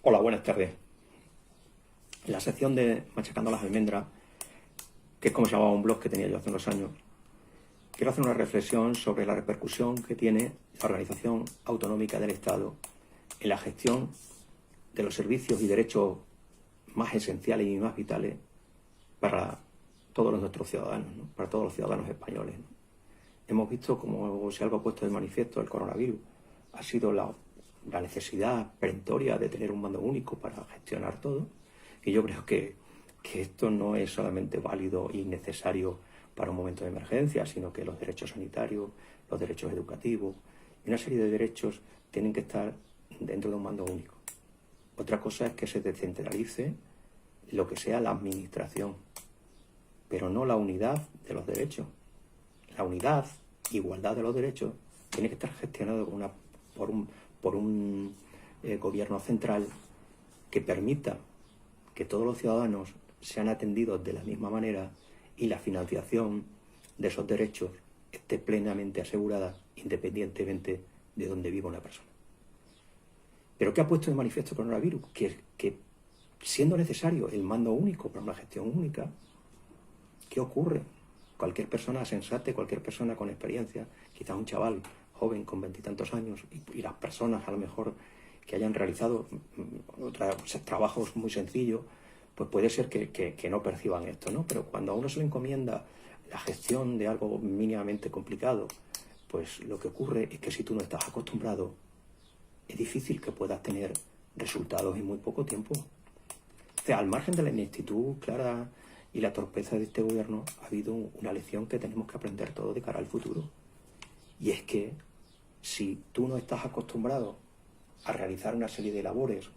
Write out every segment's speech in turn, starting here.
Hola, buenas tardes. En la sección de Machacando las Almendras, que es como se llamaba un blog que tenía yo hace unos años, quiero hacer una reflexión sobre la repercusión que tiene la organización autonómica del Estado en la gestión de los servicios y derechos más esenciales y más vitales para todos nuestros ciudadanos, ¿no? Para todos los ciudadanos españoles, ¿no? Hemos visto, como si algo ha puesto de manifiesto el coronavirus, ha sido la necesidad perentoria de tener un mando único para gestionar todo. Y yo creo que esto no es solamente válido y necesario para un momento de emergencia, sino que los derechos sanitarios, los derechos educativos y una serie de derechos tienen que estar dentro de un mando único. Otra cosa es que se descentralice lo que sea la administración, pero no la unidad de los derechos. La unidad, igualdad de los derechos, tiene que estar gestionado por un gobierno central que permita que todos los ciudadanos sean atendidos de la misma manera y la financiación de esos derechos esté plenamente asegurada independientemente de dónde viva una persona. Pero ¿qué ha puesto de manifiesto el coronavirus? Que siendo necesario el mando único para una gestión única, ¿qué ocurre? Cualquier persona sensata, cualquier persona con experiencia, quizás un chaval joven con 20 y tantos años y las personas a lo mejor que hayan realizado trabajos muy sencillos, pues puede ser que no perciban esto, ¿no? Pero cuando a uno se le encomienda la gestión de algo mínimamente complicado, pues lo que ocurre es que si tú no estás acostumbrado, es difícil que puedas tener resultados en muy poco tiempo. O sea, al margen de la ineptitud clara y la torpeza de este gobierno, ha habido una lección que tenemos que aprender todos de cara al futuro. Y es que si tú no estás acostumbrado a realizar una serie de labores,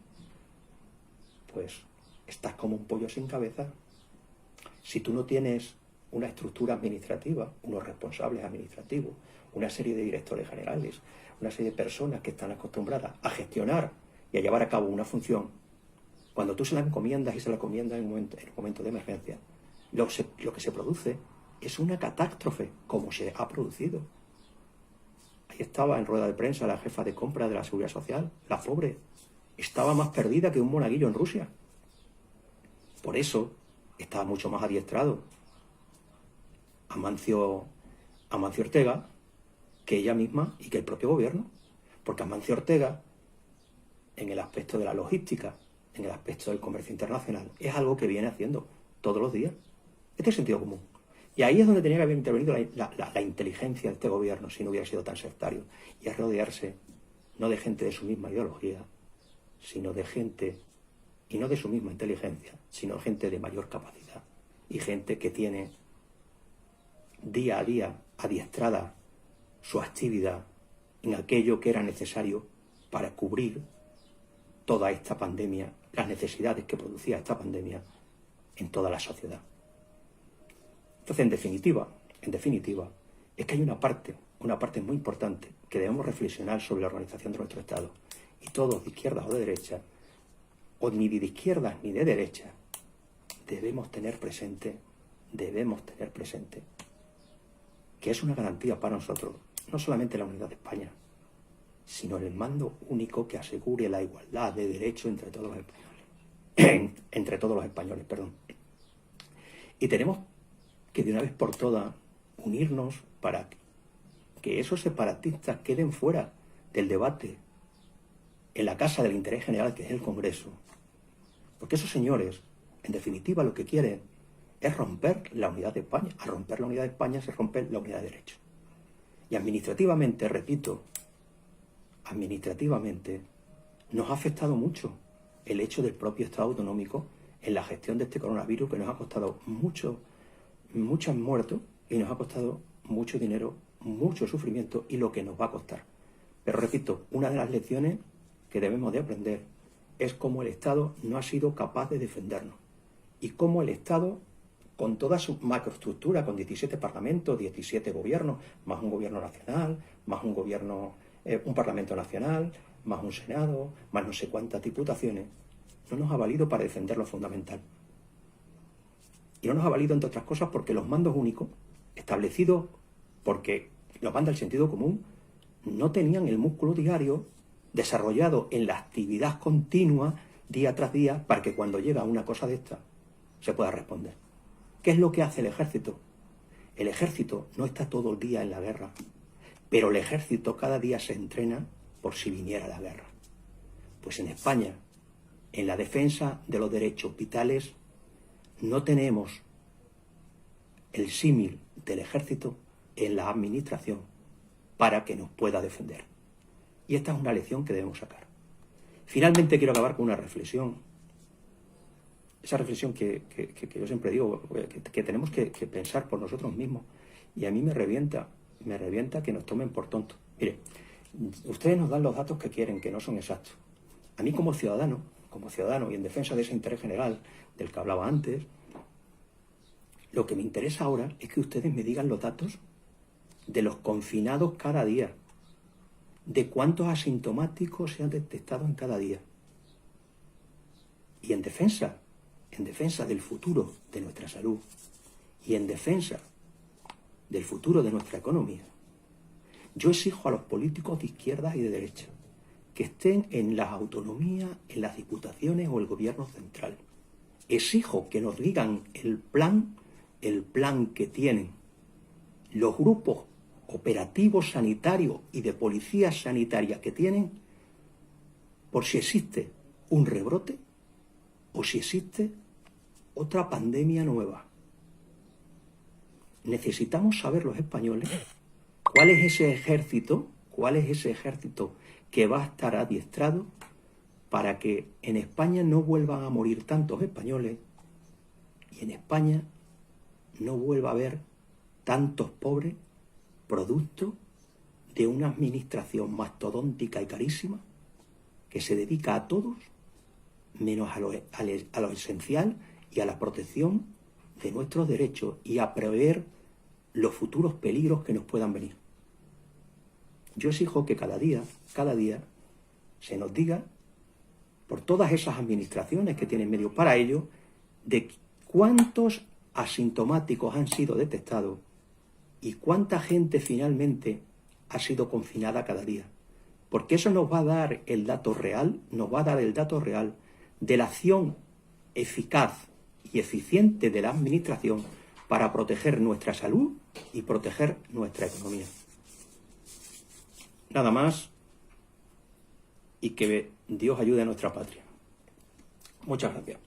pues estás como un pollo sin cabeza. Si tú no tienes una estructura administrativa, unos responsables administrativos, una serie de directores generales, una serie de personas que están acostumbradas a gestionar y a llevar a cabo una función, cuando tú se la encomiendas y se la encomiendas en un momento de emergencia, lo que se produce es una catástrofe, como se ha producido. Ahí estaba en rueda de prensa la jefa de compra de la Seguridad Social, la pobre, estaba más perdida que un monaguillo en Rusia. Por eso estaba mucho más adiestrado Amancio Ortega que ella misma y que el propio gobierno. Porque Amancio Ortega, en el aspecto de la logística, en el aspecto del comercio internacional, es algo que viene haciendo todos los días. Este es sentido común. Y ahí es donde tenía que haber intervenido la inteligencia de este gobierno, si no hubiera sido tan sectario. Y es rodearse no de gente de su misma ideología, sino de gente, y no de su misma inteligencia, sino gente de mayor capacidad. Y gente que tiene día a día adiestrada su actividad en aquello que era necesario para cubrir toda esta pandemia, las necesidades que producía esta pandemia en toda la sociedad. Entonces, en definitiva, es que hay una parte muy importante que debemos reflexionar sobre la organización de nuestro Estado. Y todos, de izquierdas o de derechas, o ni de izquierdas ni de derechas, debemos tener presente que es una garantía para nosotros, no solamente la unidad de España, sino el mando único que asegure la igualdad de derechos entre todos los españoles. Y tenemos que de una vez por todas unirnos para que esos separatistas queden fuera del debate en la casa del interés general, que es el Congreso. Porque esos señores, en definitiva, lo que quieren es romper la unidad de España. Al romper la unidad de España se rompe la unidad de derechos. Y administrativamente, repito, nos ha afectado mucho el hecho del propio Estado autonómico en la gestión de este coronavirus, que nos ha costado muchos muertos y nos ha costado mucho dinero, mucho sufrimiento y lo que nos va a costar. Pero repito, una de las lecciones que debemos de aprender es cómo el Estado no ha sido capaz de defendernos y cómo el Estado, con toda su macroestructura, con 17 parlamentos, 17 gobiernos, más un gobierno nacional, más un parlamento nacional, más un senado, más no sé cuántas diputaciones, no nos ha valido para defender lo fundamental. Y no nos ha valido, entre otras cosas, porque los mandos únicos, establecidos porque los manda el sentido común, no tenían el músculo diario desarrollado en la actividad continua día tras día, para que cuando llega una cosa de esta se pueda responder. ¿Qué es lo que hace el ejército? El ejército no está todo el día en la guerra, pero el ejército cada día se entrena por si viniera la guerra. Pues en España, en la defensa de los derechos vitales, no tenemos el símil del ejército en la administración para que nos pueda defender. Y esta es una lección que debemos sacar. Finalmente quiero acabar con una reflexión. Esa reflexión que yo siempre digo, que tenemos que pensar por nosotros mismos. Y a mí me revienta que nos tomen por tontos. Mire, ustedes nos dan los datos que quieren, que no son exactos. A mí como ciudadano y en defensa de ese interés general del que hablaba antes, lo que me interesa ahora es que ustedes me digan los datos de los confinados cada día, de cuántos asintomáticos se han detectado en cada día. Y en defensa del futuro de nuestra salud y en defensa del futuro de nuestra economía, yo exijo a los políticos de izquierda y de derecha que estén en las autonomías, en las diputaciones o el gobierno central. Exijo que nos digan el plan que tienen los grupos operativos sanitarios y de policía sanitaria que tienen por si existe un rebrote o si existe otra pandemia nueva. Necesitamos saber los españoles cuál es ese ejército que va a estar adiestrado para que en España no vuelvan a morir tantos españoles y en España no vuelva a haber tantos pobres producto de una administración mastodóntica y carísima que se dedica a todos menos a lo esencial y a la protección de nuestros derechos y a prever los futuros peligros que nos puedan venir. Yo exijo que cada día se nos diga por todas esas administraciones que tienen medios para ello de cuántos asintomáticos han sido detectados y cuánta gente finalmente ha sido confinada cada día. Porque eso nos va a dar el dato real, de la acción eficaz y eficiente de la administración para proteger nuestra salud y proteger nuestra economía. Nada más, y que Dios ayude a nuestra patria. Muchas gracias.